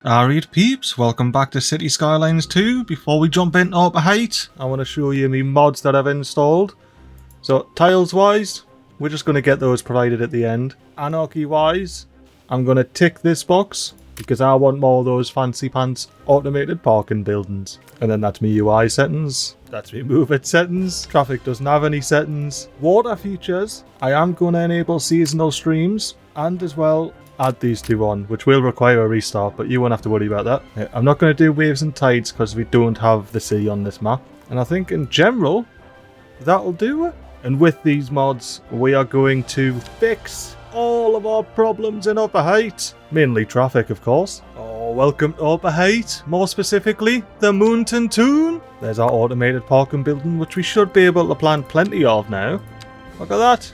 Alright peeps, welcome back to Cities Skylines 2. Before we jump into upper height, I want to show you me mods that I've installed. So tiles wise, we're just going to get those provided at the end. Anarchy wise, I'm going to tick this box because I want more of those fancy pants automated parking buildings. And then that's me UI settings, that's me move it settings. Traffic doesn't have any settings. Water features, I am going to enable seasonal streams and as well add these two on, which will require a restart, but you won't have to worry about that. I'm not going to do waves and tides because we don't have the sea on this map. And I think in general, that'll do it. And with these mods, we are going to fix all of our problems in upper height. Mainly traffic, of course. Oh, welcome to upper height. More specifically, the moontian doon. There's our automated parking building, which we should be able to plant plenty of now. Look at that.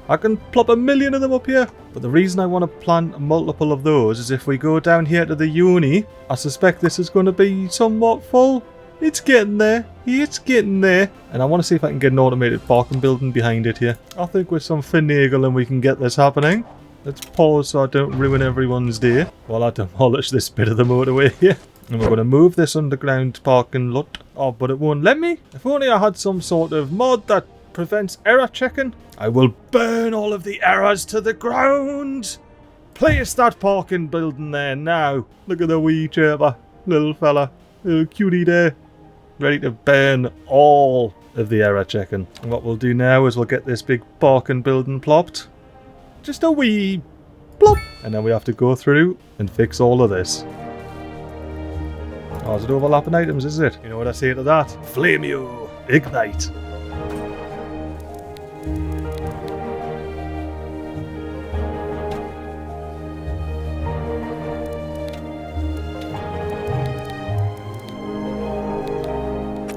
I can plop 1,000,000 of them up here. But the reason I want to plant multiple of those is if we go down here to the uni, I suspect this is going to be somewhat full. It's getting there. It's getting there. And I want to see if I can get an automated parking building behind it here. I think with some finagling we can get this happening. Let's pause so I don't ruin everyone's day while I demolish this bit of the motorway here. And we're going to move this underground parking lot. Oh, but it won't let me. If only I had some sort of mod that prevents error checking. I will burn all of the errors to the ground. Place that parking building there now. Look at the wee chirper. Little fella. Little cutie there. Ready to burn all of the error checking. And what we'll do now is we'll get this big parking building plopped. Just a wee plop. And then we have to go through and fix all of this. Oh, is it overlapping items, is it? You know what I say to that? Flame you. Ignite.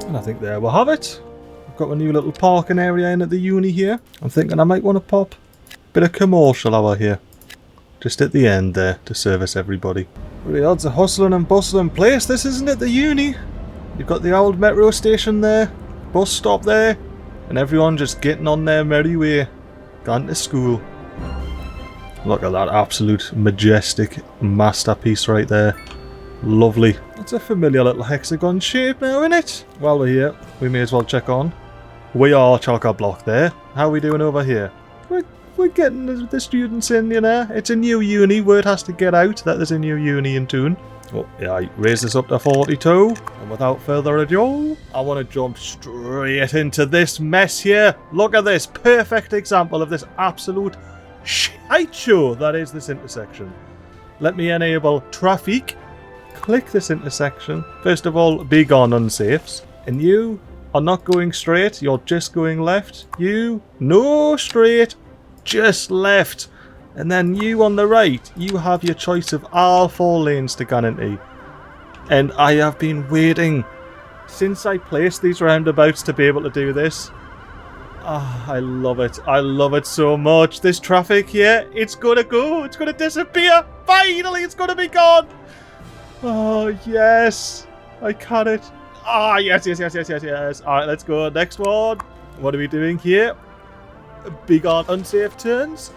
And I think there we'll have it. I've got a new little parking area in at the uni here. I'm thinking I might want to pop a bit of commercial hour here. Just at the end there to service everybody. Really, it's a hustling and bustling place, this isn't it, the uni? You've got the old metro station there, bus stop there, and everyone just getting on their merry way, going to school. Look at that absolute majestic masterpiece right there. Lovely. It's a familiar little hexagon shape now, isn't it? While we're here, we may as well check on. We are chock-a-block there. How are we doing over here? We're getting the students in, you know. It's a new uni. Word has to get out that there's a new uni in Doon. Oh, yeah, I raise this up to 42. And without further ado, I want to jump straight into this mess here. Look at this. Perfect example of this absolute shite show that is this intersection. Let me enable traffic. Click this intersection. First of all, be gone unsafes. And you are not going straight, you're just going left. You, no straight, just left. And then you on the right, you have your choice of all 4 lanes to go into. And I have been waiting since I placed these roundabouts to be able to do this. Ah, I love it. I love it so much. This traffic here, it's gonna go. It's gonna disappear. Finally, it's gonna be gone. Oh, yes. I can it. Ah, yes. Alright, let's go. Next one. What are we doing here? Big on unsafe turns.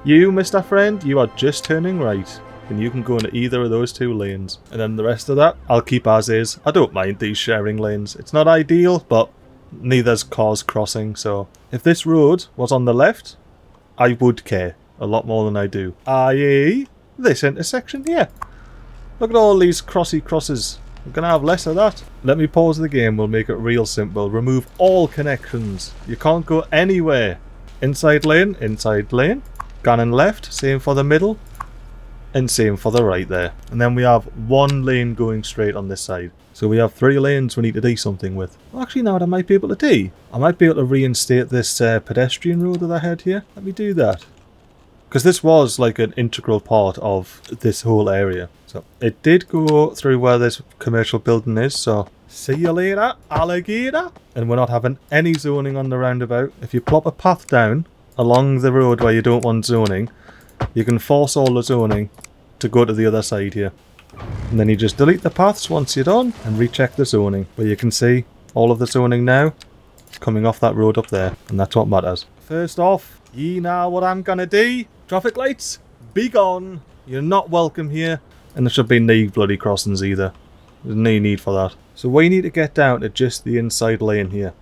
You, Mr. Friend, you are just turning right. And you can go into either of those 2 lanes. And then the rest of that, I'll keep as is. I don't mind these sharing lanes. It's not ideal, but neither's cars crossing. So if this road was on the left, I would care a lot more than I do. I.e. this intersection here. Look at all these crossy crosses. I'm going to have less of that. Let me pause the game. We'll make it real simple. Remove all connections. You can't go anywhere. Inside lane. Gone left. Same for the middle. And same for the right there. And then we have 1 lane going straight on this side. So we have 3 lanes we need to do something with. Actually, now what I might be able to do. I might be able to reinstate this pedestrian road that I had here. Let me do that. Because this was like an integral part of this whole area. So it did go through where this commercial building is. So see you later, alligator. And we're not having any zoning on the roundabout. If you plop a path down along the road where you don't want zoning, you can force all the zoning to go to the other side here. And then you just delete the paths once you're done and recheck the zoning. Where you can see all of the zoning now is coming off that road up there. And that's what matters. First off, ye know what I'm gonna do. Traffic lights, be gone. You're not welcome here. And there should be no bloody crossings either. There's no need for that. So we need to get down to just the inside lane here.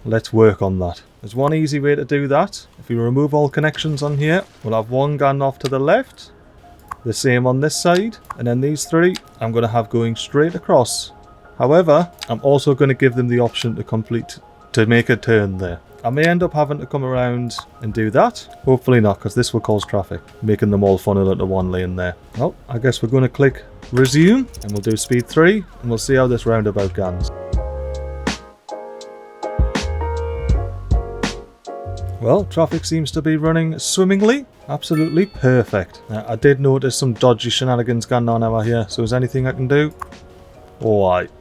Let's work on that. There's one easy way to do that. If we remove all connections on here, we'll have one gun off to the left. The same on this side. And then these three, I'm going to have going straight across. However, I'm also going to give them the option to make a turn there. I may end up having to come around and do that. Hopefully not, because this will cause traffic, making them all funnel into one lane there. Well, I guess we're going to click resume, and we'll do speed 3, and we'll see how this roundabout goes. Well, traffic seems to be running swimmingly. Absolutely perfect. Now, I did notice some dodgy shenanigans going on over here, so is anything I can do? Alright.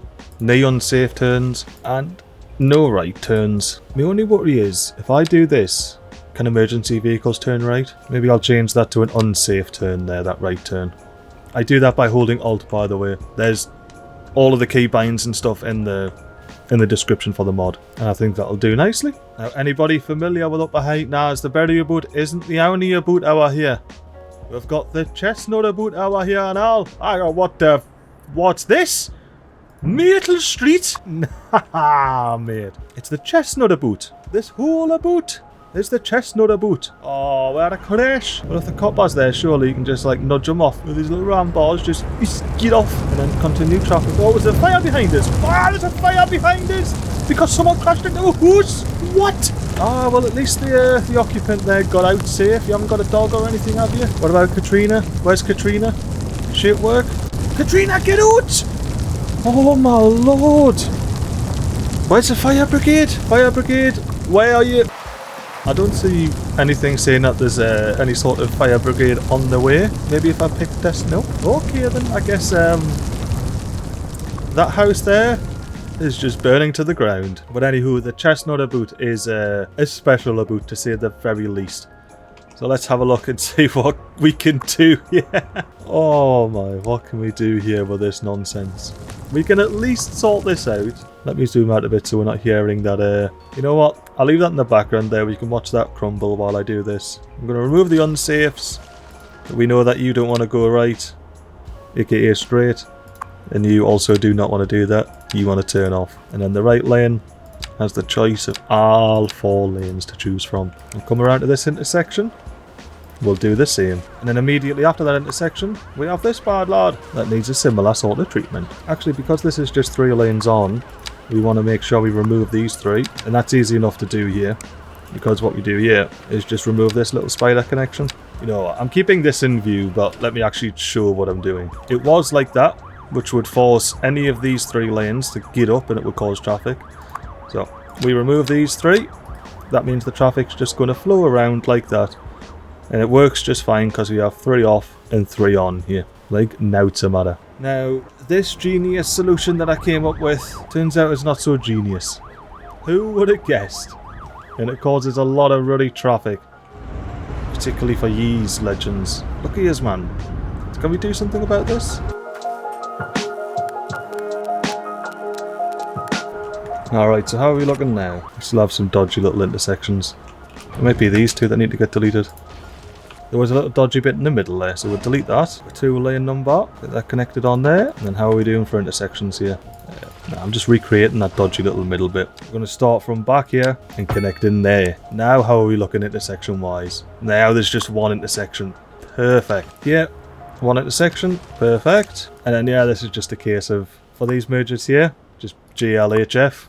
No unsafe turns, and no right turns. My only worry is, if I do this, can emergency vehicles turn right? Maybe I'll change that to an unsafe turn there, that right turn. I do that by holding Alt, by the way. There's all of the keybinds and stuff in the description for the mod, and I think that'll do nicely. Now, anybody familiar with up ahead now, as the berry boot isn't the only boot over here. We've got the chestnut boot over here and all. I got what's this? Myrtle Street? Nah, mate. It's the chestnut boot. This whole boot is the chestnut boot. Oh, we're at a crash. Well, if the copper's there, surely you can just like nudge them off with these little round balls. Just get off and then continue traffic. Oh, there's a fire behind us. Ah, there's a fire behind us because someone crashed into a house. What? Ah, well, at least the occupant there got out safe. You haven't got a dog or anything, have you? What about Katrina? Where's Katrina? She at work? Katrina, get out! Oh my lord! Where's the fire brigade? Fire brigade, where are you? I don't see anything saying that there's any sort of fire brigade on the way. Maybe if I pick this, no. Okay then, I guess that house there is just burning to the ground. But anywho, the chestnut boot is a special boot to say the very least. So let's have a look and see what we can do here. Oh my, what can we do here with this nonsense? We can at least sort this out. Let me zoom out a bit so we're not hearing that. You know what? I'll leave that in the background there. We can watch that crumble while I do this. I'm going to remove the unsafes. We know that you don't want to go right, aka straight. And you also do not want to do that. You want to turn off. And then the right lane has the choice of all 4 lanes to choose from. We'll come around to this intersection. We'll do the same. And then immediately after that intersection, we have this bad lad that needs a similar sort of treatment. Actually, because this is just 3 lanes on, we want to make sure we remove these 3. And that's easy enough to do here. Because what we do here is just remove this little spider connection. You know, I'm keeping this in view, but let me actually show what I'm doing. It was like that, which would force any of these 3 lanes to get up and it would cause traffic. So, we remove these 3. That means the traffic's just going to flow around like that. And it works just fine because we have 3 off and 3 on here. Like, now it's a matter. Now, this genius solution that I came up with turns out it's not so genius. Who would have guessed? And it causes a lot of ruddy traffic. Particularly for yees legends. Look at yous, man. Can we do something about this? Alright, so how are we looking now? We still have some dodgy little intersections. It might be these 2 that need to get deleted. There was a little dodgy bit in the middle there, so we'll delete that. A 2 lane number, get that connected on there. And then how are we doing for intersections here? I'm just recreating that dodgy little middle bit. We're going to start from back here and connect in there. Now how are we looking intersection wise? Now there's just 1 intersection. Perfect. Yeah, 1 intersection. Perfect. And then yeah, this is just a case of, for these mergers here, just GLHF.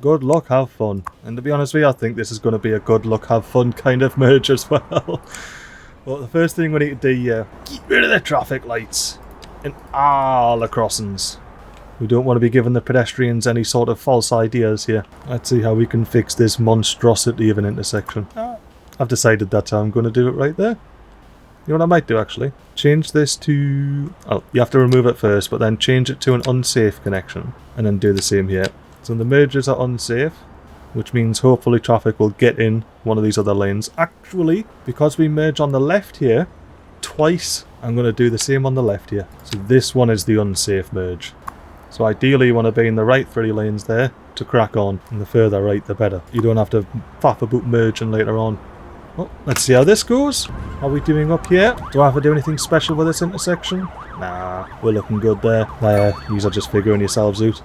Good luck, have fun. And to be honest with you, I think this is going to be a good luck, have fun kind of merge as well. But the first thing we need to do here, get rid of the traffic lights in all the crossings. We don't want to be giving the pedestrians any sort of false ideas here. Let's see how we can fix this monstrosity of an intersection. I've decided that's how I'm going to do it right there. You know what I might do actually? Change this to... Oh, you have to remove it first, but then change it to an unsafe connection. And then do the same here. So the mergers are unsafe, which means hopefully traffic will get in one of these other lanes. Actually, because we merge on the left here twice, I'm going to do the same on the left here. So this one is the unsafe merge. So ideally you want to be in the right 3 lanes there to crack on, and the further right the better. You don't have to faff about merging later on. Well, let's see how this goes. How are we doing up here? Do I have to do anything special with this intersection? Nah, we're looking good there. These are just figuring yourselves out.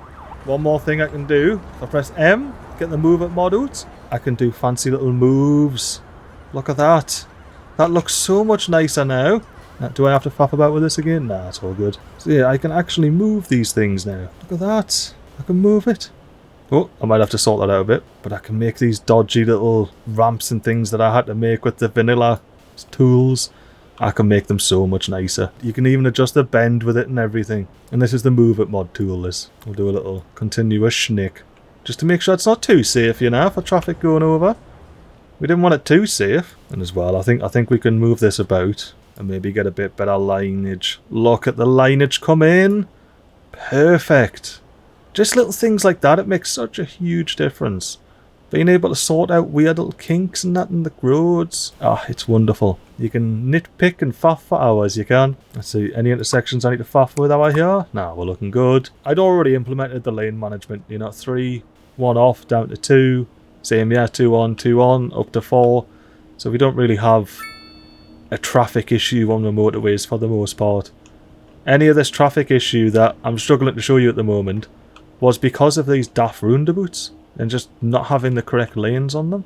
One more thing I can do. If I press M, get the move up mod out, I can do fancy little moves. Look at that. That looks so much nicer now. Now, do I have to faff about with this again? Nah, it's all good. So yeah, I can actually move these things now. Look at that. I can move it. Oh, I might have to sort that out a bit. But I can make these dodgy little ramps and things that I had to make with the vanilla tools. I can make them so much nicer. You can even adjust the bend with it and everything. And this is the move it mod tool, this. We'll do a little continuous schnick. Just to make sure it's not too safe, you know, for traffic going over. We didn't want it too safe. And as well, I think we can move this about. And maybe get a bit better lineage. Look at the lineage come in. Perfect. Just little things like that, it makes such a huge difference. Being able to sort out weird little kinks and that in the roads. Ah, it's wonderful. You can nitpick and faff for hours, you can. Let's see, any intersections I need to faff with out here? Nah, we're looking good. I'd already implemented the lane management. You know, 3, 1 off, down to 2. Same, yeah, 2 on, up to 4. So we don't really have a traffic issue on the motorways for the most part. Any of this traffic issue that I'm struggling to show you at the moment was because of these daft roundabouts and just not having the correct lanes on them.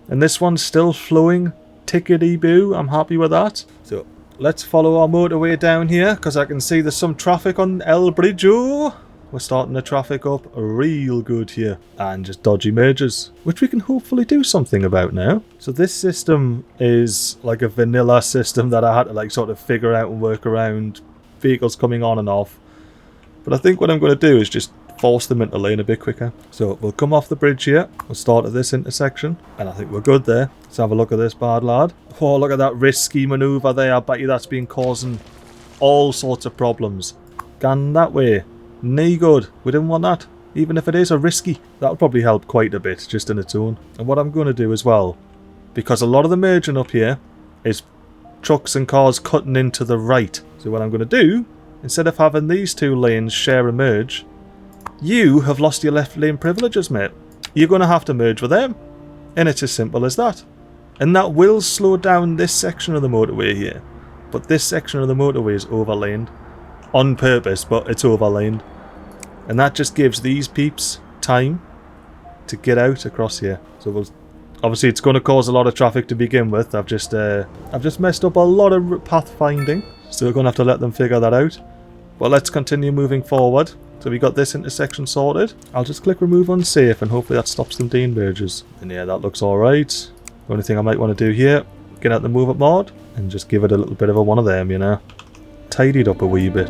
And this one's still flowing tickety-boo. I'm happy with that. So let's follow our motorway down here because I can see there's some traffic on El Bridge. Oh, we're starting the traffic up real good here. And just dodgy merges, which we can hopefully do something about now. So this system is like a vanilla system that I had to like sort of figure out and work around vehicles coming on and off. But I think what I'm going to do is just force them into lane a bit quicker. So we'll come off the bridge here. We'll start at this intersection. And I think we're good there. Let's have a look at this bad lad. Oh, look at that risky manoeuvre there. I bet you that's been causing all sorts of problems. Gone that way. Nay good. We didn't want that. Even if it is a risky. That'll probably help quite a bit just in its own. And what I'm going to do as well, because a lot of the merging up here is trucks and cars cutting into the right. So what I'm going to do, instead of having these two lanes share a merge, you have lost your left lane privileges, mate. You're going to have to merge with them. And it's as simple as that. And that will slow down this section of the motorway here. But this section of the motorway is overlaned. On purpose, but it's overlaned. And that just gives these peeps time to get out across here. So we'll, obviously it's going to cause a lot of traffic to begin with. I've just messed up a lot of path finding. So we're going to have to let them figure that out. But let's continue moving forward. So we got this intersection sorted. I'll just click remove unsafe and hopefully that stops them doing merges. And yeah, that looks alright. The only thing I might want to do here, get out the move up mod and just give it a little bit of a one of them, you know. Tidy it up a wee bit.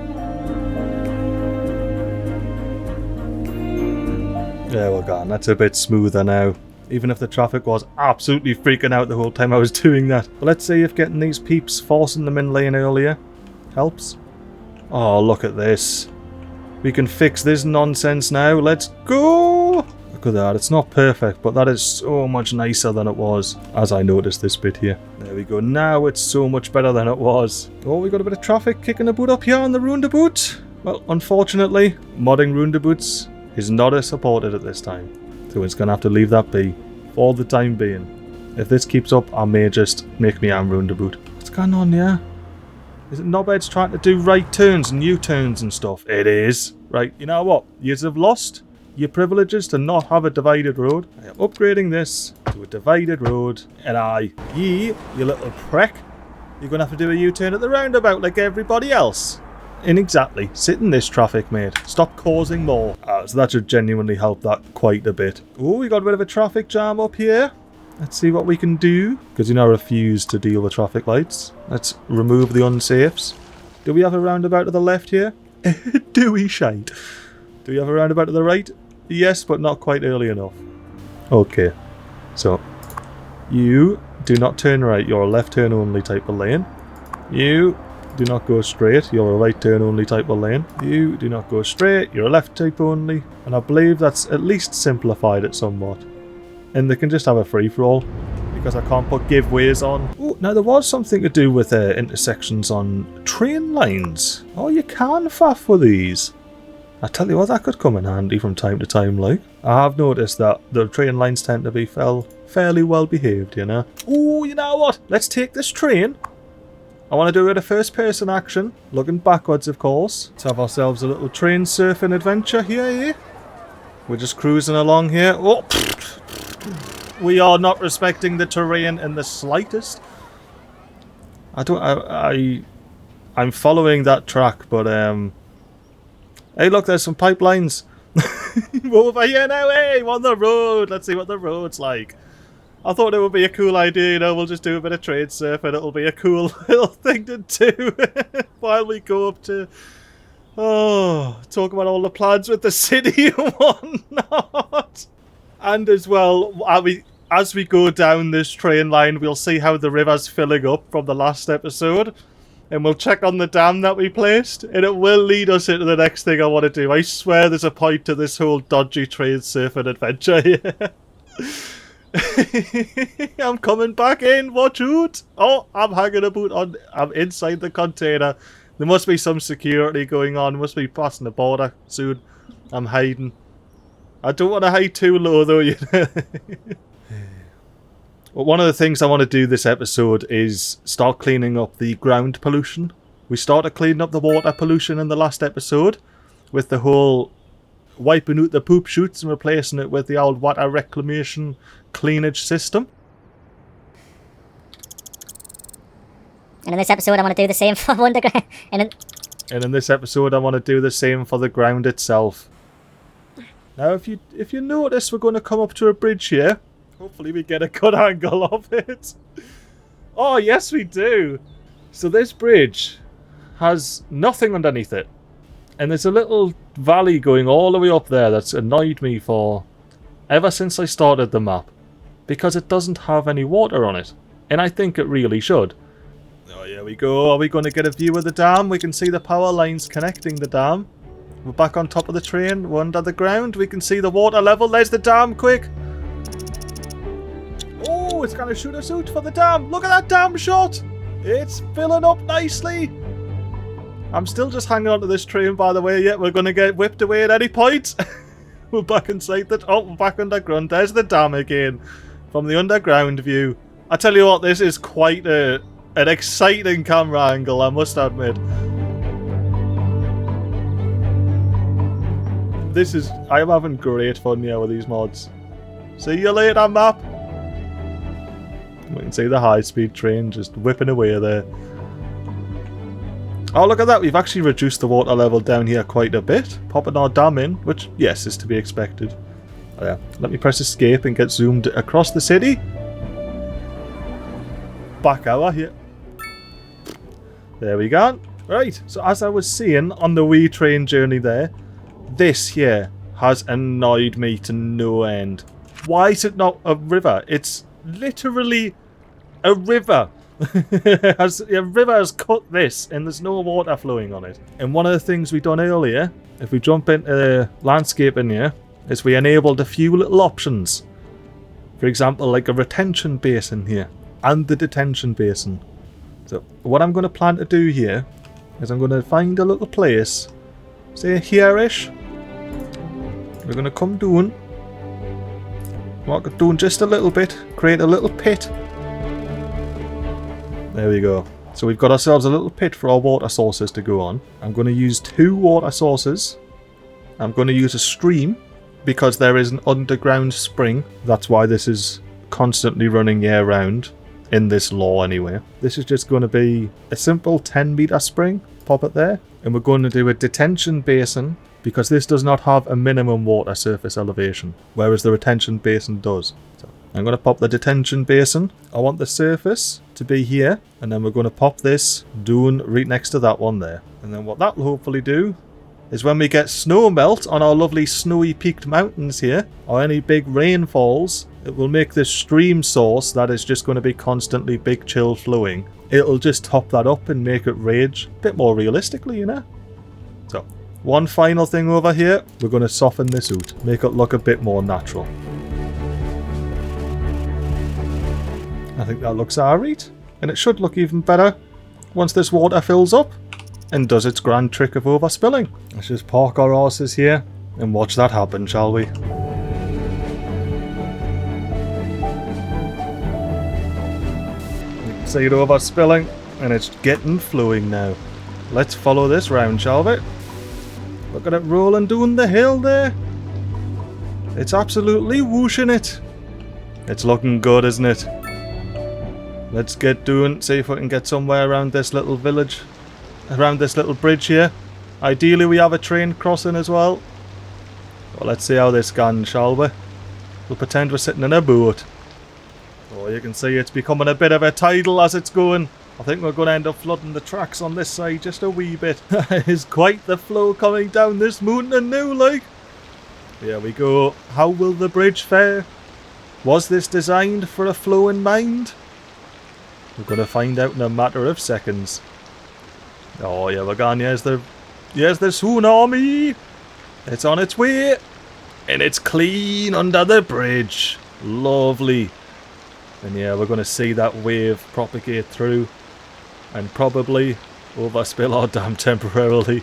There we're gone. That's a bit smoother now. Even if the traffic was absolutely freaking out the whole time I was doing that. But let's see if getting these peeps, forcing them in lane earlier, helps. Oh, look at this. We can fix this nonsense now. Let's go! Look at that. It's not perfect, but that is so much nicer than it was, as I noticed this bit here. There we go. Now it's so much better than it was. Oh, we got a bit of traffic kicking about up here on the roundabout. Well, unfortunately, modding roundabouts is not as supported at this time. So it's going to have to leave that be for the time being. If this keeps up, I may just make me arm roundabout. What's going on here? Is it knobheads trying to do right turns and U-turns and stuff? It is. Right, you know what? You have lost your privileges to not have a divided road. I am upgrading this to a divided road. And you little prick, you're going to have to do a U-turn at the roundabout like everybody else. And exactly. Sit in this traffic, mate. Stop causing more. So that should genuinely help that quite a bit. Oh, we got a bit of a traffic jam up here. Let's see what we can do. Because you know I refuse to deal with traffic lights. Let's remove the unsafes. Do we have a roundabout to the left here? Do we, shite? Do we have a roundabout to the right? Yes, but not quite early enough. Okay. So, you do not turn right. You're a left turn only type of lane. You do not go straight. You're a right turn only type of lane. You do not go straight. You're a left type only. And I believe that's at least simplified it somewhat. And they can just have a free-for-all. Because I can't put giveaways on. Oh, now there was something to do with intersections on train lines. Oh, you can faff with these. I tell you what, that could come in handy from time to time, like. I have noticed that the train lines tend to be fairly well behaved, you know. Oh, you know what? Let's take this train. I want to do it a first-person action, looking backwards, of course. Let's have ourselves a little train surfing adventure here, eh? We're just cruising along here. Oh, we are not respecting the terrain in the slightest. I'm following that track, but hey, look, there's some pipelines. Over here now, hey, we're on the road. Let's see what the road's like. I thought it would be a cool idea, you know, we'll just do a bit of train surfing. It'll be a cool little thing to do while we go up to, talk about all the plans with the city and whatnot. And as well, as we go down this train line, we'll see how the river's filling up from the last episode. And we'll check on the dam that we placed. And it will lead us into the next thing I want to do. I swear there's a point to this whole dodgy train surfing adventure here. I'm coming back in, watch out! Oh, I'm hanging about on. I'm inside the container. There must be some security going on. Must be passing the border soon. I'm hiding. I don't want to hide too low though, you know. Well, one of the things I want to do this episode is start cleaning up the ground pollution. We started cleaning up the water pollution in the last episode with the whole wiping out the poop chutes and replacing it with the old water reclamation cleanage system. And in this episode I want to do the same for underground. And in this episode I want to do the same for the ground itself. Now if you notice, we're going to come up to a bridge here. Hopefully we get a good angle of it. Oh yes we do. So this bridge has nothing underneath it. And there's a little valley going all the way up there that's annoyed me for ever since I started the map. Because it doesn't have any water on it. And I think it really should. Oh, here we go. Are we going to get a view of the dam? We can see the power lines connecting the dam. We're back on top of the train. We're under the ground. We can see the water level. There's the dam, quick. Oh, it's going to shoot us out for the dam. Look at that dam shot. It's filling up nicely. I'm still just hanging on to this train, by the way. Yeah, we're going to get whipped away at any point. We're back inside the... Oh, we're back underground. There's the dam again. From the underground view. I tell you what, this is quite an exciting camera angle, I must admit. I am having great fun here with these mods. See you later, map. We can see the high-speed train just whipping away there. Oh, look at that. We've actually reduced the water level down here quite a bit. Popping our dam in, which, yes, is to be expected. Oh, yeah. Let me press escape and get zoomed across the city. Back hour here. There we go. Right, so as I was saying on the wee train journey there, this here has annoyed me to no end. Why is it not a river? It's literally a river. A river has cut this and there's no water flowing on it. And one of the things we done earlier, if we jump into landscape in here, is we enabled a few little options. For example, like a retention basin here and the detention basin. So what I'm going to plan to do here is I'm going to find a little place, say here-ish. We're going to come down, walk it down just a little bit, create a little pit. There we go. So we've got ourselves a little pit for our water sources to go on. I'm going to use 2 water sources. I'm going to use a stream because there is an underground spring. That's why this is constantly running year round in this law anyway. This is just going to be a simple 10-meter spring. Pop it there. And we're going to do a detention basin because this does not have a minimum water surface elevation, whereas the retention basin does. So I'm going to pop the detention basin. I want the surface to be here, and then we're going to pop this doon right next to that one there. And then what that will hopefully do is when we get snow melt on our lovely snowy peaked mountains here, or any big rainfalls, it will make this stream source that is just going to be constantly big chill flowing. It'll just top that up and make it rage a bit more realistically, you know? So, one final thing over here, we're going to soften this out, make it look a bit more natural. I think that looks alright, and it should look even better once this water fills up and does its grand trick of overspilling. Let's just park our horses here and watch that happen, shall we? See it overspilling. And it's getting flowing now. Let's follow this round, shall we? Look at it rolling down the hill there. It's absolutely whooshing it. It's looking good, isn't it? Let's get doing, see if we can get somewhere around this little village. Around this little bridge here. Ideally we have a train crossing as well. Well, let's see how this goes, shall we? We'll pretend we're sitting in a boat. Oh, you can see it's becoming a bit of a tidal as it's going. I think we're going to end up flooding the tracks on this side just a wee bit. It's quite the flow coming down this mountain now, like. Here we go. How will the bridge fare? Was this designed for a flow in mind? We're going to find out in a matter of seconds. Oh, yeah, we're gone. Here's the tsunami. It's on its way. And it's clean under the bridge. Lovely. And yeah, we're going to see that wave propagate through. And probably overspill our dam temporarily.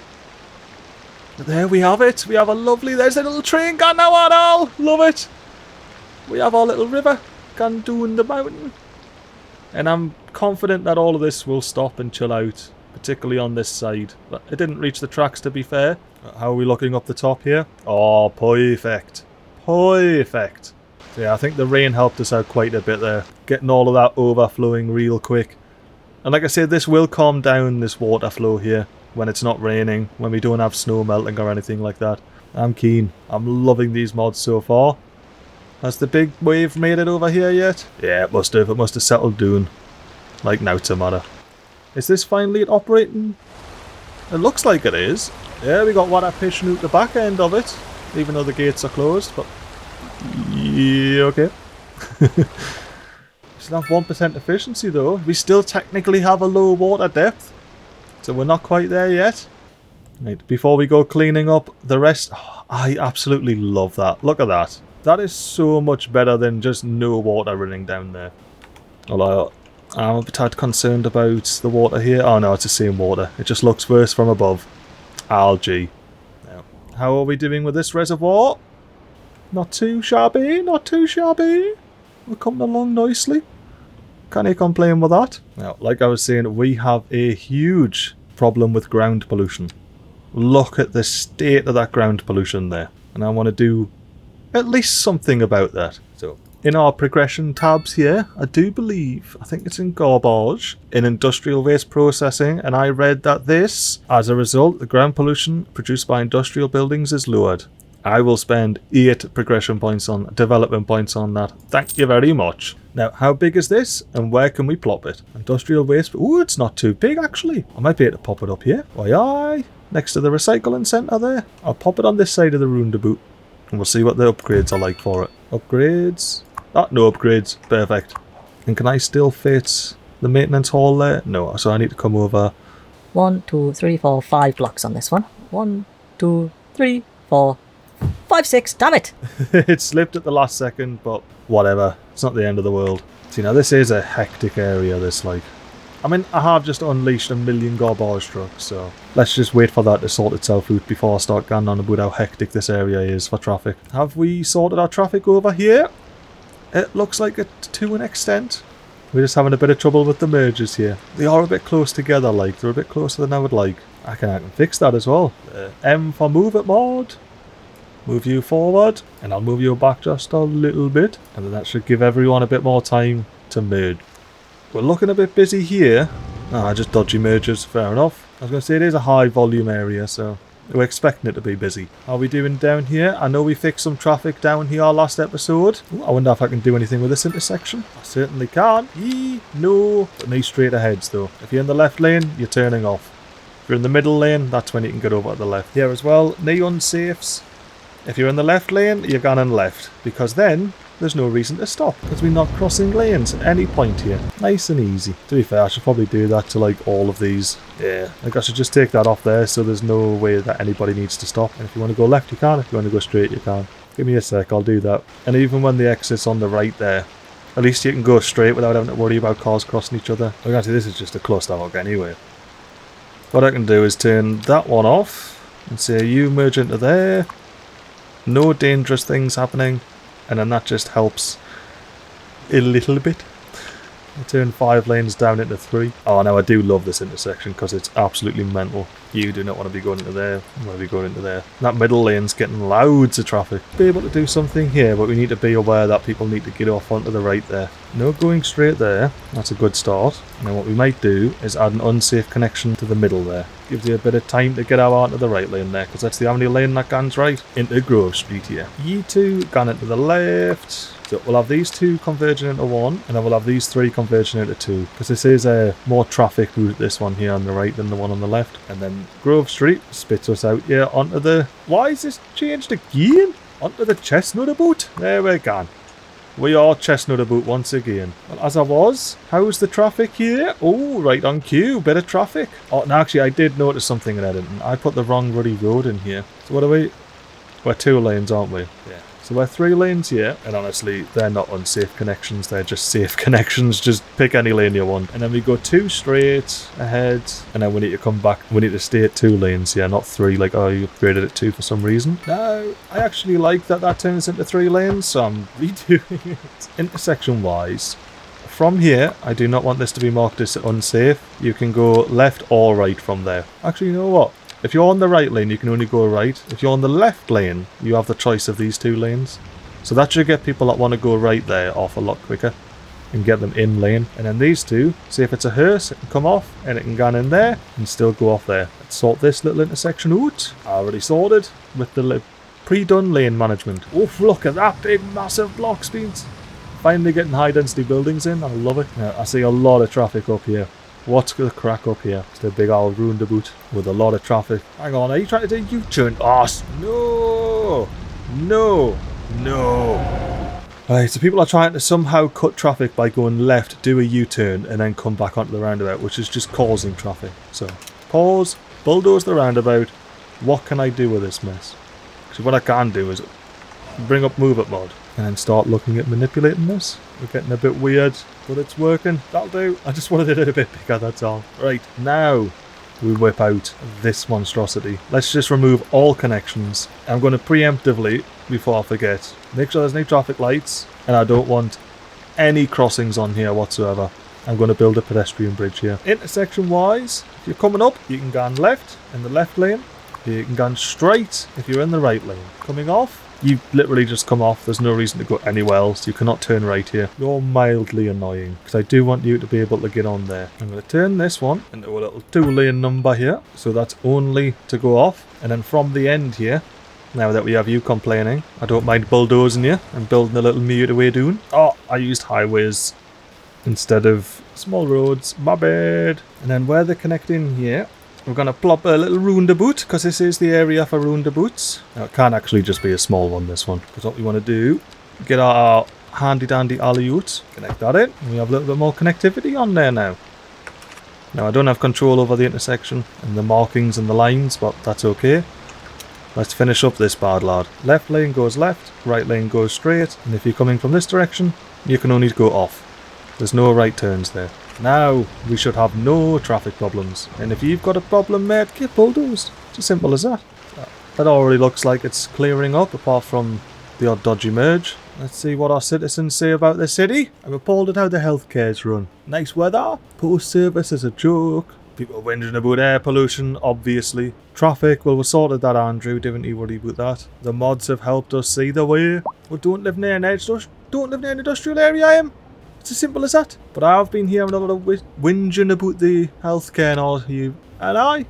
But there we have it. We have a lovely... There's a little train gone now on all. Love it. We have our little river gone down the mountain. And I'm confident that all of this will stop and chill out. Particularly on this side. But it didn't reach the tracks, to be fair. How are we looking up the top here? Oh, perfect. Perfect. So yeah, I think the rain helped us out quite a bit there. Getting all of that overflowing real quick. And like I said, this will calm down this water flow here. When it's not raining. When we don't have snow melting or anything like that. I'm keen. I'm loving these mods so far. Has the big wave made it over here yet? Yeah, it must have. It must have settled down. Like now to matter. Is this finally operating? It looks like it is. Yeah, we got water pushing out the back end of it. Even though the gates are closed, but... yeah, okay. Still have 1% efficiency though. We still technically have a low water depth. So we're not quite there yet. Right, before we go cleaning up the rest... oh, I absolutely love that. Look at that. That is so much better than just no water running down there. Although I'm a bit concerned about the water here. Oh no, it's the same water. It just looks worse from above. Algae. Now, how are we doing with this reservoir? Not too shabby, not too shabby. We're coming along nicely. Can't you complain with that? Now, like I was saying, we have a huge problem with ground pollution. Look at the state of that ground pollution there. And I want to do at least something about that. So, in our progression tabs here, I do believe, I think it's in garbage, in industrial waste processing, and I read that this, as a result, the ground pollution produced by industrial buildings is lowered. I will spend 8 progression points on, development points on that. Thank you very much. Now, how big is this, and where can we plop it? Industrial waste, ooh, it's not too big actually. I might be able to pop it up here. Why, aye, next to the recycling centre there. I'll pop it on this side of the roundabout. And we'll see what the upgrades are like for it. Upgrades. Ah, no upgrades. Perfect. And can I still fit the maintenance hall there? No, so I need to come over. 1, 2, 3, 4, 5 blocks on this one. 1, 2, 3, 4, 5, 6. Damn it! It slipped at the last second, but whatever. It's not the end of the world. See, now this is a hectic area, this, like. I mean, I have just unleashed a million garbage trucks, so let's just wait for that to sort itself out before I start going on about how hectic this area is for traffic. Have we sorted our traffic over here? It looks like it to an extent. We're just having a bit of trouble with the merges here. They are a bit close together, like. They're a bit closer than I would like. I can fix that as well. M for move it mod. Move you forward, and I'll move you back just a little bit. And then that should give everyone a bit more time to merge. We're looking a bit busy here. Ah, just dodgy mergers, fair enough. I was going to say it is a high volume area, so we're expecting it to be busy. How are we doing down here? I know we fixed some traffic down here last episode. Ooh, I wonder if I can do anything with this intersection. I certainly can. No. But no straight aheads though. If you're in the left lane, you're turning off. If you're in the middle lane, that's when you can get over to the left. Here as well, neon safes. If you're in the left lane, you're going left. Because then there's no reason to stop, because we're not crossing lanes at any point here. Nice and easy. To be fair, I should probably do that to like all of these. Yeah, like I should just take that off there so there's no way that anybody needs to stop. And if you want to go left, you can. If you want to go straight, you can. Give me a sec, I'll do that. And even when the exit's on the right there, at least you can go straight without having to worry about cars crossing each other. Like actually, this is just a clusterfuck anyway. What I can do is turn that one off and say you merge into there. No dangerous things happening. And then that just helps a little bit. I turned 5 lanes down into 3. Oh, now I do love this intersection because it's absolutely mental. You do not want to be going into there. You want to be going into there. That middle lane's getting loads of traffic. Be able to do something here, but we need to be aware that people need to get off onto the right there. No going straight there. That's a good start. Now what we might do is add an unsafe connection to the middle there. Gives you a bit of time to get out onto the right lane there, because that's the only lane that goes right into Grove Street here. Ye two gone into the left. So we'll have these 2 converging into 1, and then we'll have these 3 converging into 2, because this is a more traffic route, this one here on the right than the one on the left. And then Grove Street spits us out here onto the... Why is this changed again? Onto the Chestnut About. There we go. We are Chestnut About once again. Well, as I was, how's the traffic here? Oh, right on cue, bit of traffic. Oh, no, actually, I did notice something in Edmonton. I put the wrong ruddy road in here. So what are we? We're 2 lanes, aren't we? Yeah. So we're 3 lanes here, and honestly, they're not unsafe connections, they're just safe connections. Just pick any lane you want. And then we go 2 straight ahead, and then we need to come back. We need to stay at 2 lanes here, not 3, like, oh, you upgraded it 2 for some reason. No, I actually like that that turns into 3 lanes, so I'm redoing it. Intersection-wise, from here, I do not want this to be marked as unsafe. You can go left or right from there. Actually, you know what? If you're on the right lane, you can only go right. If you're on the left lane, you have the choice of these 2 lanes. So that should get people that want to go right there off a lot quicker and get them in lane. And then these 2, see if it's a hearse, it can come off and it can go in there and still go off there. Let's sort this little intersection out. Already sorted with the pre-done lane management. Oh, look at that big massive block speeds. Finally getting high density buildings in. I love it. Now, I see a lot of traffic up here. What's the crack up here? It's the big old roundabout with a lot of traffic. Hang on, are you trying to do a U-turn? Oh, no! No! No! Right, so people are trying to somehow cut traffic by going left, do a U-turn, and then come back onto the roundabout, which is just causing traffic. So, pause, bulldoze the roundabout. What can I do with this mess? Because what I can do is bring up Move It mod and then start looking at manipulating this. We're getting a bit weird, but it's working. That'll do. I just wanted it a bit bigger, that's all. Right, now we whip out this monstrosity. Let's just remove all connections. I'm going to preemptively, before I forget, make sure there's no traffic lights, and I don't want any crossings on here whatsoever. I'm going to build a pedestrian bridge here. Intersection wise, if you're coming up, you can go on left in the left lane. You can go on straight if you're in the right lane. Coming off, you literally just come off. There's no reason to go anywhere else. You cannot turn right here. You're mildly annoying because I do want you to be able to get on there. I'm going to turn this one into a little 2-lane number here. So that's only to go off. And then from the end here, now that we have you complaining, I don't mind bulldozing you and building a little motorway doon. Oh, I used highways instead of small roads. My bad. And then where they're connecting here, we're going to plop a little roundabout, because this is the area for roundabouts. Now, it can't actually just be a small one, this one. Because what we want to do, get our handy-dandy alley out, connect that in, and we have a little bit more connectivity on there now. Now, I don't have control over the intersection and the markings and the lines, but that's okay. Let's finish up this bad lad. Left lane goes left, right lane goes straight, and if you're coming from this direction, you can only go off. There's no right turns there. Now, we should have no traffic problems. And if you've got a problem, mate, get bulldozed. It's as simple as that. That already looks like it's clearing up, apart from the odd dodgy merge. Let's see what our citizens say about the city. I'm appalled at how the healthcare's run. Nice weather. Post service is a joke. People whinging about air pollution, obviously. Traffic, well, we sorted that, Andrew. Didn't you worry about that? The mods have helped us see the way. We don't live near an industrial area, I am. It's as simple as that. But I have been hearing a lot of whinging about the healthcare and all you. And our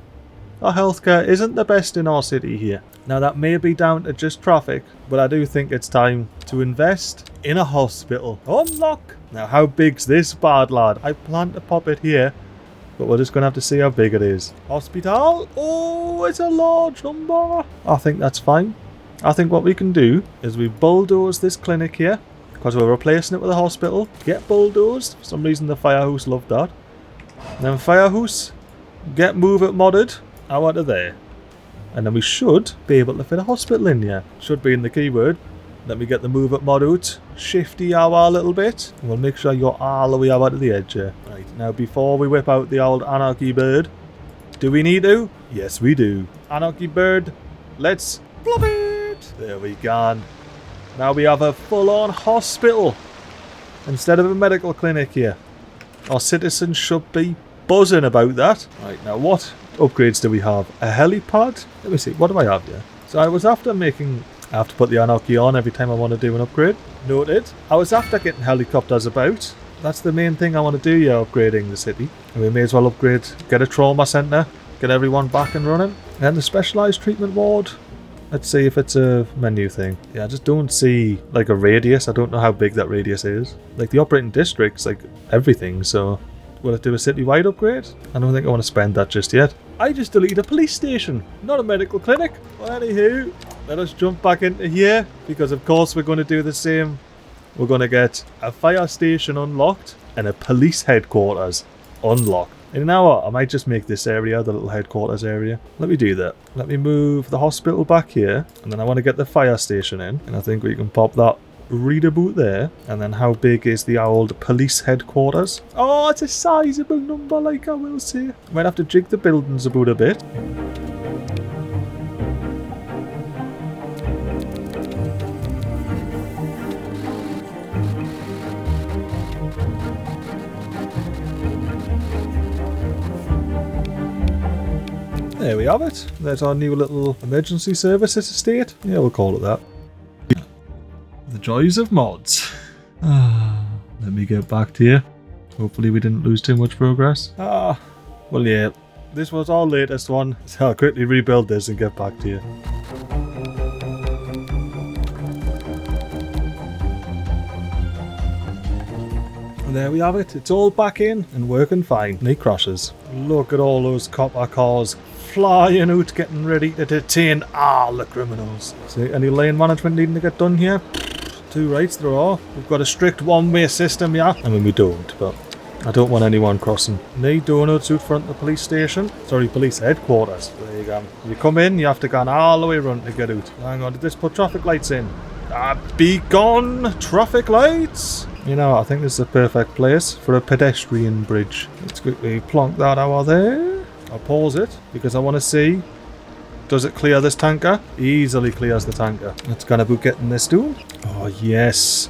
healthcare isn't the best in our city here. Now that may be down to just traffic, but I do think it's time to invest in a hospital. Unlock! Now how big's this bad lad? I plan to pop it here, but we're just going to have to see how big it is. Hospital? Oh, it's a large number. I think that's fine. I think what we can do is we bulldoze this clinic here, because we're replacing it with a hospital. Get bulldozed. For some reason the firehouse loved that. And then firehouse, get Move It modded out of there. And then we should be able to fit a hospital in here. Should be in the keyword. Let me get the Move It mod out. Shifty our a little bit. And we'll make sure you're all the way out to the edge here. Right, now before we whip out the old Anarchy bird, do we need to? Yes, we do. Anarchy bird, let's plop it. There we go. Now we have a full-on hospital instead of a medical clinic here. Our citizens should be buzzing about that. Right, now what upgrades do we have? A helipad? Let me see, what do I have here? So I was after making... I have to put the Anarchy on every time I want to do an upgrade. Noted. I was after getting helicopters about. That's the main thing I want to do here, upgrading the city. And we may as well upgrade, get a trauma centre, get everyone back and running. And the specialised treatment ward. Let's see if it's a menu thing. Yeah, I just don't see like a radius. I don't know how big that radius is. Like the operating district's like everything, so... Will it do a city-wide upgrade? I don't think I want to spend that just yet. I just deleted a police station, not a medical clinic. Well, anywho, let us jump back into here, because of course we're going to do the same. We're going to get a fire station unlocked and a police headquarters unlocked. In an hour, I might just make this area the little headquarters area. Let me do that. Let me move the hospital back here, and then I want to get the fire station in, and I think we can pop that reader-boot there. And then how big is the old police headquarters? Oh, it's a sizable number, like I will say. Might have to jig the buildings about a bit. There we have it. There's our new little emergency services estate. Yeah, we'll call it that. The joys of mods. Let me get back to you. Hopefully we didn't lose too much progress. Well yeah, this was our latest one, so I'll quickly rebuild this and get back to you. And there we have it. It's all back in and working fine. No crashes. Look at all those copper cars flying out, getting ready to detain all the criminals. See, any lane management needing to get done here? 2 rights there are. We've got a strict one-way system, yeah. I mean, we don't, but I don't want anyone crossing. Need donuts out front of the police station. Sorry, police headquarters. There you go. You come in, you have to go all the way around to get out. Hang on, did this put traffic lights in? Be gone, traffic lights! You know, I think this is a perfect place for a pedestrian bridge. Let's quickly plonk that out there. I'll pause it because I want to see. Does it clear this tanker? Easily clears the tanker. It's gonna be getting this done. Oh yes.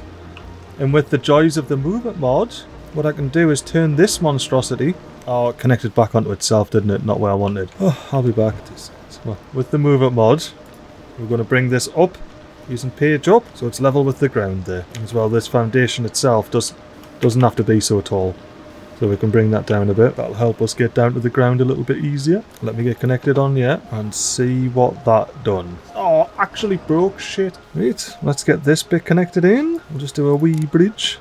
And with the joys of the movement mod, what I can do is turn this monstrosity. Oh, it connected back onto itself, didn't it? Not where I wanted. Oh, I'll be back. With the movement mod, we're going to bring this up using page up, so it's level with the ground there. As well, this foundation itself doesn't have to be so tall. So we can bring that down a bit. That'll help us get down to the ground a little bit easier. Let me get connected on yet and see what that done. Oh, actually broke shit. Right, let's get this bit connected in. We'll just do a wee bridge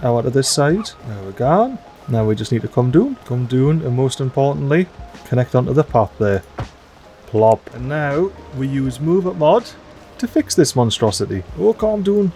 out of this side. There we go. Now we just need to come down, and most importantly, connect onto the path there. Plop. And now we use movement mod to fix this monstrosity. Oh, calm down.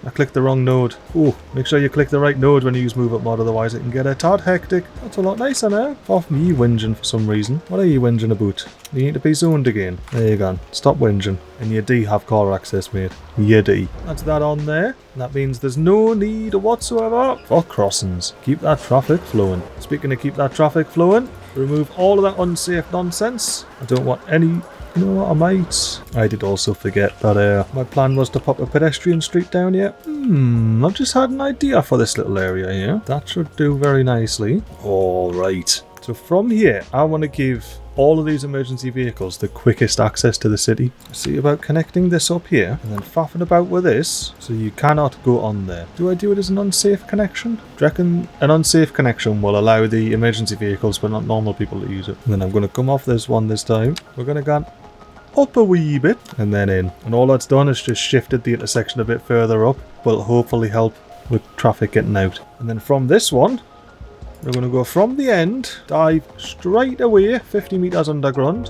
I clicked the wrong node. Oh, make sure you click the right node when you use movement mod, otherwise it can get a tad hectic. That's a lot nicer now. Off me whinging for some reason. What are you whinging about? You need to be zoned again. There you go. Stop whinging. And you do have car access, mate. You do. That's that on there. That means there's no need whatsoever for crossings. Keep that traffic flowing. Speaking of keep that traffic flowing, remove all of that unsafe nonsense. I don't want any... You know what, I did also forget that my plan was to pop a pedestrian street down here. I've just had an idea for this little area here. That should do very nicely. Alright. So from here, I want to give all of these emergency vehicles the quickest access to the city. See about connecting this up here and then faffing about with this so you cannot go on there. Do I do it as an unsafe connection? Do you reckon an unsafe connection will allow the emergency vehicles but not normal people to use it? And then I'm going to come off this one this time. We're going to go up a wee bit and then in. And all that's done is just shifted the intersection a bit further up. Will hopefully help with traffic getting out. And then from this one, we're going to go from the end, dive straight away 50 meters underground.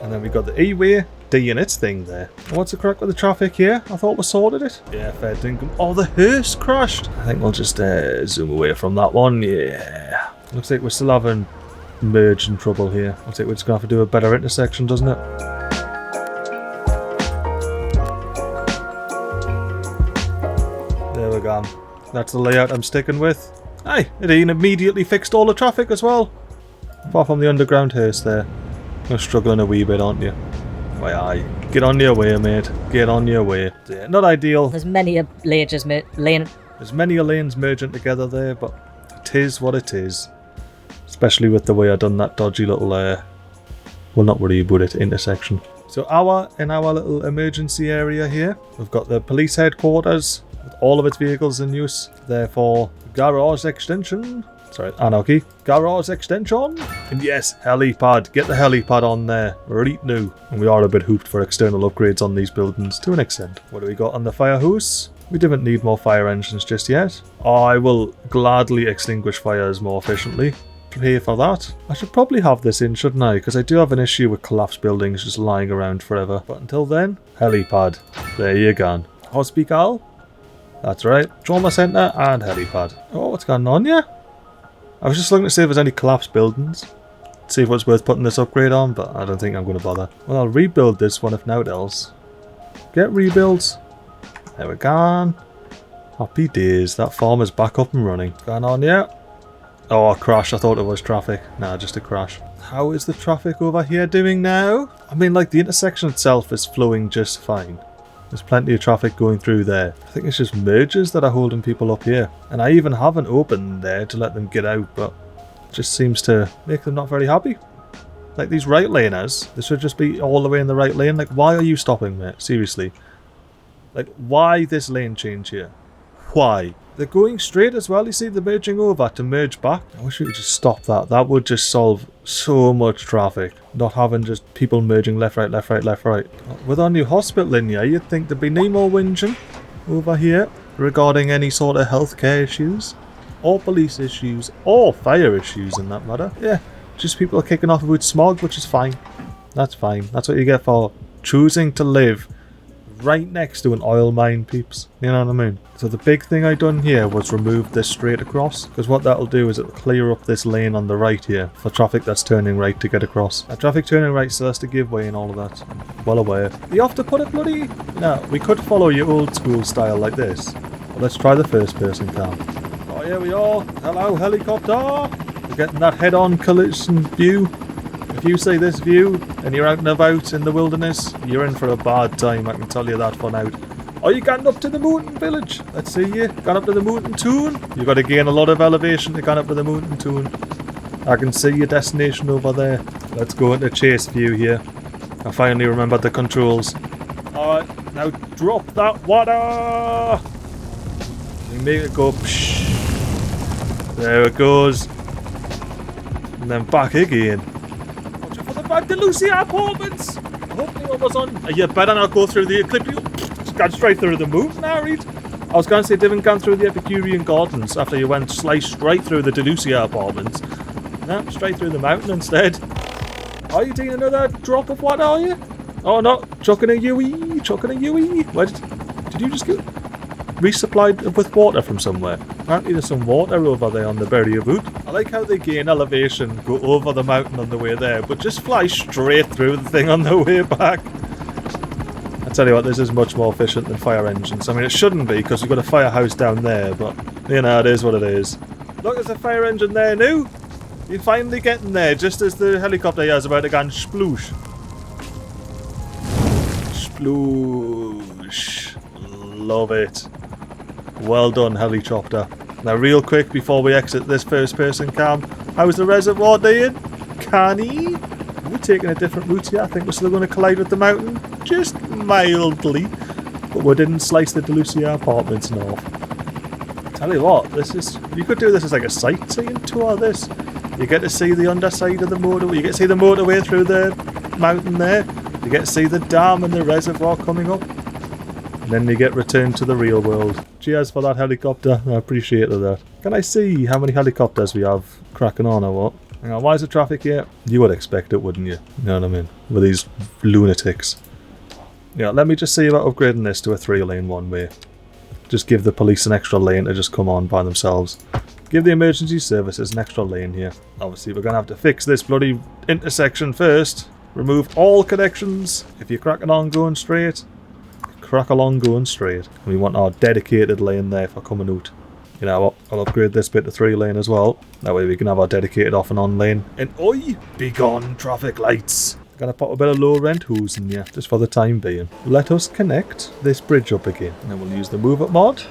And then we got the E-way doing its thing there. And what's the crack with the traffic here? I thought we sorted it. Yeah, fair dinkum. Oh, the hearse crashed. I think we'll just zoom away from that one. Yeah. Looks like we're still having merging trouble here. Looks like we're just going to have to do a better intersection, doesn't it? There we go. That's the layout I'm sticking with. Aye, it ain't immediately fixed all the traffic as well. Apart from the underground hearse there. You're struggling a wee bit, aren't you? Why, aye. Get on your way, mate. Get on your way. Yeah, not ideal. There's many a lane just lane. There's many a lanes merging together there, but it is what it is. Especially with the way I done that dodgy little, well, not worry about it, intersection. So in our little emergency area here, we've got the police headquarters with all of its vehicles in use. Therefore, garage extension. Sorry, Anarchy. Garage extension. And yes, helipad. Get the helipad on there. Right now. And we are a bit hooped for external upgrades on these buildings to an extent. What do we got on the fire hose? We didn't need more fire engines just yet. I will gladly extinguish fires more efficiently. Pay for that. I should probably have this in, shouldn't I? Because I do have an issue with collapsed buildings just lying around forever. But until then, helipad. There you go. Hospital. That's right. Trauma centre and helipad. Oh, what's going on here? I was just looking to see if there's any collapsed buildings. See if it's worth putting this upgrade on, but I don't think I'm going to bother. Well, I'll rebuild this one if not else. Get rebuilds. There we go. Happy days. That farm is back up and running. What's going on here? Oh, a crash. I thought it was traffic. Nah, just a crash. How is the traffic over here doing now? I mean, like, the intersection itself is flowing just fine. There's plenty of traffic going through there. I think it's just mergers that are holding people up here. And I even haven't opened there to let them get out, but it just seems to make them not very happy. Like, these right laners, this should just be all the way in the right lane. Like, why are you stopping, mate? Seriously. Like, why this lane change here? Why? They're going straight as well, you see, they're merging over to merge back. I wish we could just stop that. That would just solve so much traffic. Not having just people merging left, right, left, right, left, right. With our new hospital in here, you'd think there'd be no more whinging over here regarding any sort of healthcare issues, or police issues, or fire issues in that matter. Yeah, just people are kicking off with smog, which is fine. That's fine. That's what you get for choosing to live right next to an oil mine, peeps. You know what I mean? So the big thing I done here was remove this straight across, because what that'll do is it'll clear up this lane on the right here for traffic that's turning right to get across. Traffic turning right still has to give way and all of that. Well aware. You have to put it bloody... No, we could follow your old school style like this. But let's try the first person cam. Oh, here we are. Hello, helicopter. We're getting that head-on collision view. If you see this view and you're out and about in the wilderness, you're in for a bad time, I can tell you that for now. Are you getting up to the mountain village? Let's see you. Gone up to the mountain toon? You've got to gain a lot of elevation to get up to the mountain toon. I can see your destination over there. Let's go into chase view here. I finally remembered the controls. Alright, now drop that water! You make it go psh. There it goes. And then back again. Back to Lucy Apartments! I hope no one was on. You better not go through the clip. You just got straight through the moon now, Reed. I was going to say, didn't gone through the Epicurean Gardens after you went sliced right through the Delucia Apartments. No, straight through the mountain instead. Are you doing another drop of what, are you? Oh no, chucking a Yui, chucking a Yui. Where did you just get resupplied with water from somewhere? Apparently there's some water over there on the Berry of Oot. I like how they gain elevation, go over the mountain on the way there, but just fly straight through the thing on the way back. I tell you what, this is much more efficient than fire engines. I mean, it shouldn't be, because we've got a firehouse down there, but, you know, it is what it is. Look, there's a fire engine there now. You're finally getting there, just as the helicopter here is about to go and sploosh. Sploosh. Love it. Well done, helicopter. Now, real quick, before we exit this first-person cam, how's the reservoir doing? Canny? We're taking a different route here. I think we're still going to collide with the mountain, just mildly. But we didn't slice the Delucia Apartments north. Tell you what, this is... You could do this as like a sightseeing tour, this. You get to see the underside of the motorway. You get to see the motorway through the mountain there. You get to see the dam and the reservoir coming up. And then you get returned to the real world. Cheers for that helicopter. I appreciate that. Can I see how many helicopters we have cracking on or what? Hang on, why is the traffic here? You would expect it, wouldn't you? You know what I mean? With these lunatics. Yeah, let me just see about upgrading this to a 3-lane one-way. Just give the police an extra lane to just come on by themselves. Give the emergency services an extra lane here. Obviously, we're going to have to fix this bloody intersection first. Remove all connections. If you're cracking on going straight, crack along going straight. We want our dedicated lane there for coming out. You know what? I'll upgrade this bit to 3 lane as well. That way we can have our dedicated off and on lane. And oi! Begone traffic lights! Gonna pop a bit of low rent hose in here, just for the time being. Let us connect this bridge up again. And then we'll use the move up mod,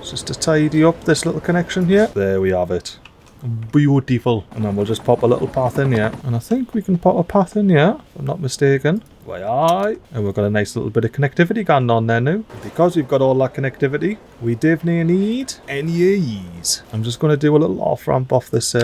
just to tidy up this little connection here. There we have it. Beautiful. And then we'll just pop a little path in here. And I think we can pop a path in here, if I'm not mistaken. Why aye. And we've got a nice little bit of connectivity going on there now. Because we've got all that connectivity, we definitely need any of these. I'm just going to do a little off ramp off this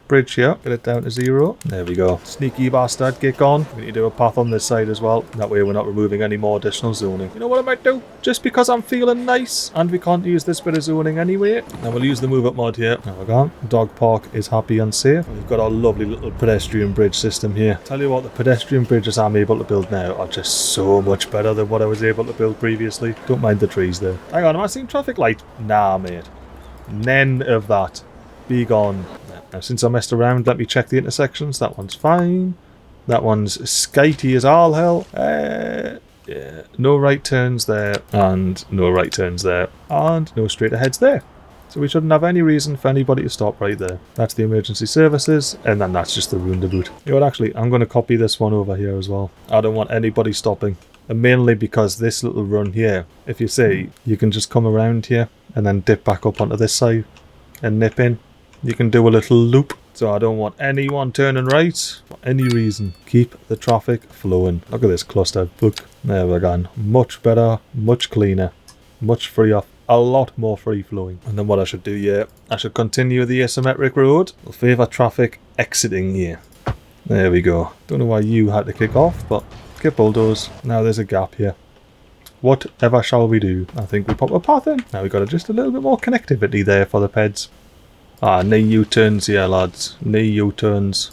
bridge here. Get it down to 0. There we go. Sneaky bastard, get on. We need to do a path on this side as well. That way we're not removing any more additional zoning. You know what I might do? Just because I'm feeling nice and we can't use this bit of zoning anyway. Now we'll use the move up mod here. There we go. Dog park is happy and safe. We've got our lovely little pedestrian bridge system here. Tell you what, the pedestrian bridges I'm able to build now are just so much better than what I was able to build previously. Don't mind the trees there. Hang on, am I seeing traffic light? Nah, mate. None of that. Be gone. Now, since I messed around, let me check the intersections. That one's fine. That one's skitey as all hell. Yeah, no right turns there, and no right turns there, and no straight aheads there. So we shouldn't have any reason for anybody to stop right there. That's the emergency services, and then that's just the roundabout. You know what, actually, I'm going to copy this one over here as well. I don't want anybody stopping. And mainly because this little run here, if you see, you can just come around here, and then dip back up onto this side, and nip in. You can do a little loop. So I don't want anyone turning right for any reason. Keep the traffic flowing. Look at this cluster. Look, there we're gone. Much better, much cleaner, much freer, a lot more free flowing. And then what I should do, yeah, I should continue the asymmetric road. We'll favour traffic exiting here. There we go. Don't know why you had to kick off, but get bulldoze. Now there's a gap here. Whatever shall we do? I think we pop a path in. Now we've got just a little bit more connectivity there for the peds. Ah, no U-turns here, lads. No U-turns.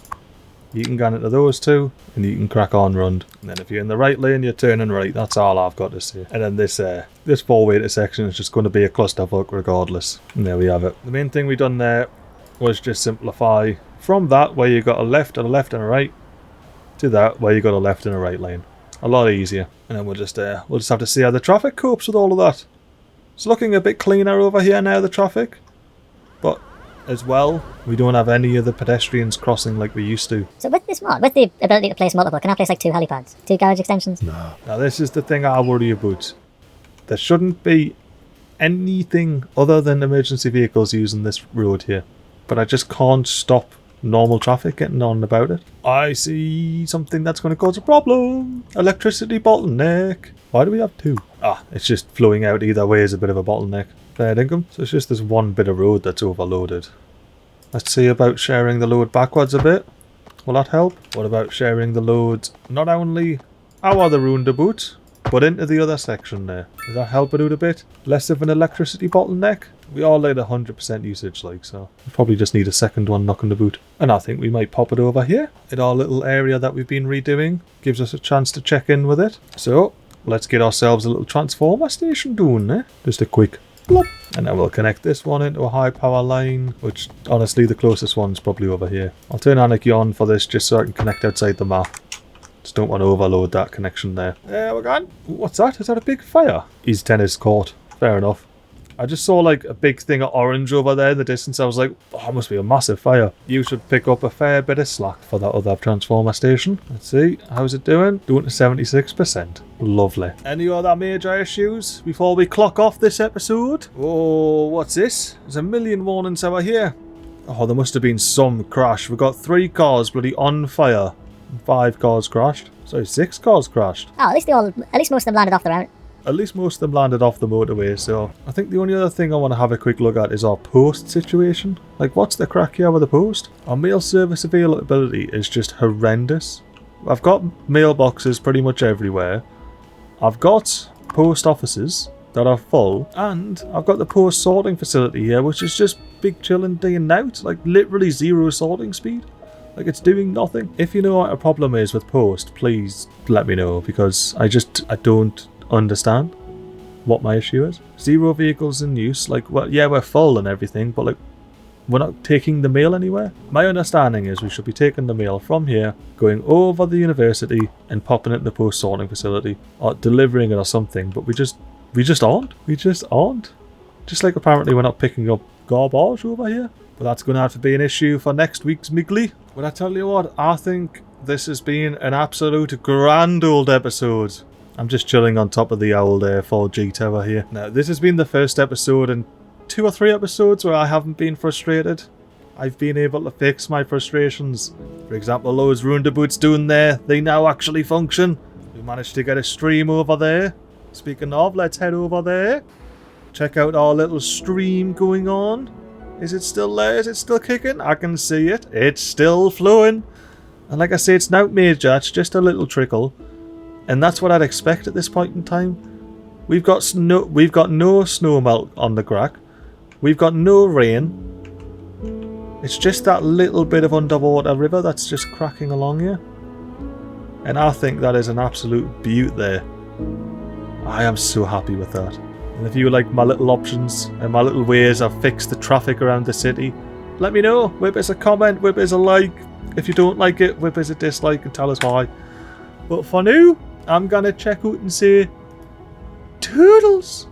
You can get into those two, and you can crack on run. And then if you're in the right lane, you're turning right. That's all I've got to say. And then this four-way intersection is just going to be a clusterfuck regardless. And there we have it. The main thing we done there was just simplify from that where you got a left and a right to that where you got a left and a right lane. A lot easier. And then we'll just have to see how the traffic copes with all of that. It's looking a bit cleaner over here now, the traffic. But as well, we don't have any of the pedestrians crossing like we used to. So with this mod, with the ability to place multiple, can I place like 2 helipads? 2 garage extensions? No. Now this is the thing I worry about. There shouldn't be anything other than emergency vehicles using this road here. But I just can't stop normal traffic getting on about it. I see something that's going to cause a problem. Electricity bottleneck. Why do we have 2? Ah, it's just flowing out either way is a bit of a bottleneck. Fair dinkum. So it's just this one bit of road that's overloaded. Let's see about sharing the load backwards a bit. Will that help? What about sharing the load not only out the roundabout, but into the other section there? Does that help it out a bit? Less of an electricity bottleneck? We all at 100% usage like, so we probably just need a second one knocking the boot. And I think we might pop it over here in our little area that we've been redoing. Gives us a chance to check in with it. So let's get ourselves a little transformer station doing, eh? Just a quick plop. And then we'll connect this one into a high power line, which honestly the closest one's probably over here. I'll turn Anarchy on for this just so I can connect outside the map. Just don't want to overload that connection there. There we're gone. What's that? Is that a big fire? Is tennis court. Fair enough. I just saw like a big thing of orange over there in the distance. I was like, oh, it must be a massive fire. You should pick up a fair bit of slack for that other transformer station. Let's see, how's it doing? Doing to 76%. Lovely. Any other major issues before we clock off this episode? Oh, what's this? There's a million warnings over here. Oh, there must have been some crash. We've got 3 cars bloody on fire. 5 cars crashed. Sorry, 6 cars crashed. Oh, at least most of them landed off the round. At least most of them landed off the motorway, so I think the only other thing I want to have a quick look at is our post situation. Like, what's the crack here with the post? Our mail service availability is just horrendous. I've got mailboxes pretty much everywhere. I've got post offices that are full, and I've got the post sorting facility here, which is just big chilling day and out, like literally 0 sorting speed. Like, it's doing nothing. If you know what a problem is with post, please let me know, because I don't understand what my issue is. 0 vehicles in use. Like, well, yeah, we're full and everything, but like, we're not taking the mail anywhere. My understanding is we should be taking the mail from here, going over the university and popping it in the post sorting facility, or delivering it or something, but we just aren't. Just like apparently we're not picking up garbage over here. But that's going to have to be an issue for next week's MiGly. But I tell you what, I think this has been an absolute grand old episode. I'm just chilling on top of the old 4G tower here. Now, this has been the first episode in 2 or 3 episodes where I haven't been frustrated. I've been able to fix my frustrations. For example, those roundabouts down there, they now actually function. We managed to get a stream over there. Speaking of, let's head over there. Check out our little stream going on. Is it still there? Is it still kicking? I can see it. It's still flowing. And like I say, it's not major. It's just a little trickle. And that's what I'd expect at this point in time. We've got no snow melt on the crack. We've got no rain. It's just that little bit of underwater river that's just cracking along here. And I think that is an absolute beaut there. I am so happy with that. And if you like my little options and my little ways I've fixed the traffic around the city, let me know. Whip us a comment, whip us a like. If you don't like it, whip us a dislike and tell us why. But for now, I'm gonna check out and say toodles.